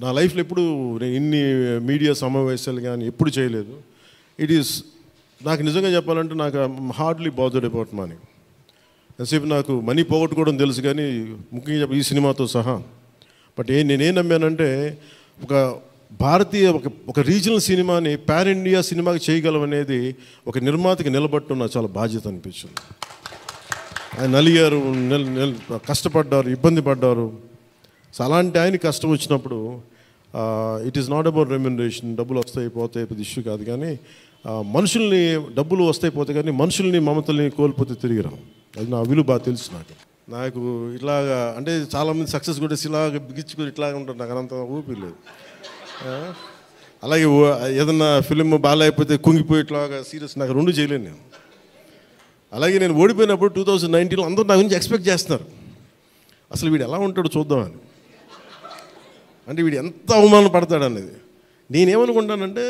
నా లైఫ్లో ఎప్పుడు నేను ఇన్ని మీడియా సమావేశాలు కానీ ఎప్పుడు చేయలేదు. ఇట్ ఈస్ నాకు నిజంగా చెప్పాలంటే నాకు హార్డ్లీ బాదర్డ్ అబౌట్ మనీ. ఎంతసేపు నాకు మనీ పోగొట్టుకోవడం తెలుసు కానీ ముఖ్యంగా ఈ సినిమాతో సహా. బట్ నేనేం నమ్మానంటే ఒక భారతీయ ఒక రీజనల్ సినిమాని పాన్ ఇండియా సినిమాకి చేయగలం అనేది ఒక నిర్మాతకి నిలబట్టడం నాకు చాలా బాధ్యత అనిపించింది. ఆయన నలిగారు, కష్టపడ్డారు, ఇబ్బంది పడ్డారు. సో అలాంటి ఆయన కష్టం వచ్చినప్పుడు it is not about remuneration, డబ్బులు వస్తాయి పోతాయి పెద్ద ఇష్యూ కాదు. కానీ మనుషుల్ని డబ్బులు వస్తాయి పోతాయి కానీ మనుషుల్ని మమతల్ని కోల్పోతే తిరిగి రావు. అది నా విలువ బాగా తెలుసు. నాకు ఇట్లాగా అంటే చాలామంది సక్సెస్ కూడా ఇలాగ బిగించుకొని ఇట్లాగా ఉంటారు. నాకు అంత ఊపి లేదు. అలాగే ఏదన్నా ఫిలిం బాగాలేకపోతే కుంగిపోయి ఇట్లాగా సీరియస్ నాకు రెండు చేయలేను నేను. అలాగే నేను ఓడిపోయినప్పుడు 2019లో అందరూ నా గురించి ఎక్స్పెక్ట్ చేస్తున్నారు అసలు వీడు ఎలా ఉంటాడో చూద్దామని. అంటే వీడు ఎంత అవమానం పడతాడు అనేది. నేనేమనుకుంటానంటే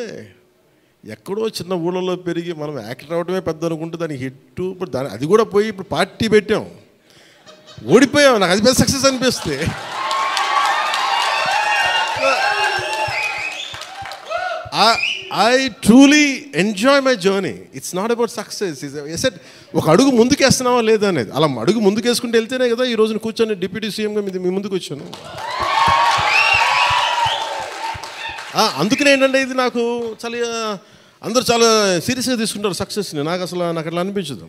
ఎక్కడో చిన్న ఊళ్ళలో పెరిగి మనం యాక్టర్ అవడమే పెద్ద అనుకుంటే దానికి హిట్, ఇప్పుడు అది కూడా పోయి ఇప్పుడు పార్టీ పెట్టాం, ఓడిపోయాం. నాకు అది పెద్ద సక్సెస్ అనిపిస్తే I truly enjoy my journey. It's not about success. ఒక అడుగు ముందుకేస్తున్నావా లేదా అనేది. అలా అడుగు ముందుకేసుకుంటూ వెళ్తేనే కదా ఈ రోజున కూర్చొని డిప్యూటీ సీఎంగా మీ ముందుకు వచ్చాను. అందుకనే ఏంటంటే ఇది నాకు చాలా అందరూ చాలా సీరియస్గా తీసుకుంటారు సక్సెస్ని. నాకు అట్లా అనిపించదు.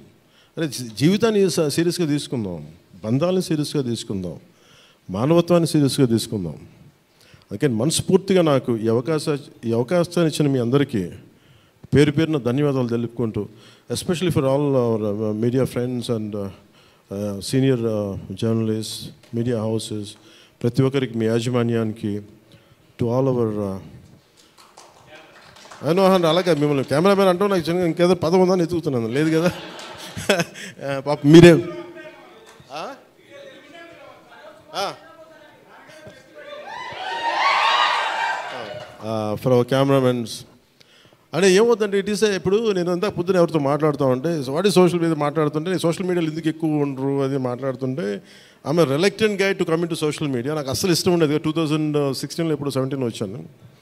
అరే జీవితాన్ని సీరియస్గా తీసుకుందాం, బంధాలను సీరియస్గా తీసుకుందాం, మానవత్వాన్ని సీరియస్గా తీసుకుందాం. అందుకే మనస్ఫూర్తిగా నాకు ఈ అవకాశాన్ని ఇచ్చిన మీ అందరికీ పేరు పేరున ధన్యవాదాలు తెలుపుకుంటూ, especially for all our media friends and senior journalist, media houses, ప్రతి ఒక్కరికి మీ యాజమాన్యానికి, టు ఆల్ అవర్ అలాగే మిమ్మల్ని కెమెరామెన్ అంటూ నాకు ఇంకేదో పదం ఉందని ఎత్తుకుతున్నాను. లేదు కదా పాప మీరే ఫర్ అవర్ కెమెరామెన్స్. అంటే ఏమవుతుందంటే ఇట్ ఈస్ ఇప్పుడు నేను అంతా పొద్దున ఎవరితో మాట్లాడుతామంటే వాట్ ఈస్ సోషల్ మీడియా మాట్లాడుతుంటే నేను సోషల్ మీడియాలో ఎందుకు ఎక్కువ ఉండరు అది మాట్లాడుతుంటే ఆమె reluctant guy to come in to social media. నాకు అస్సలు ఇష్టం ఉండేది. 2016లో ఎప్పుడు 17లో వచ్చాను.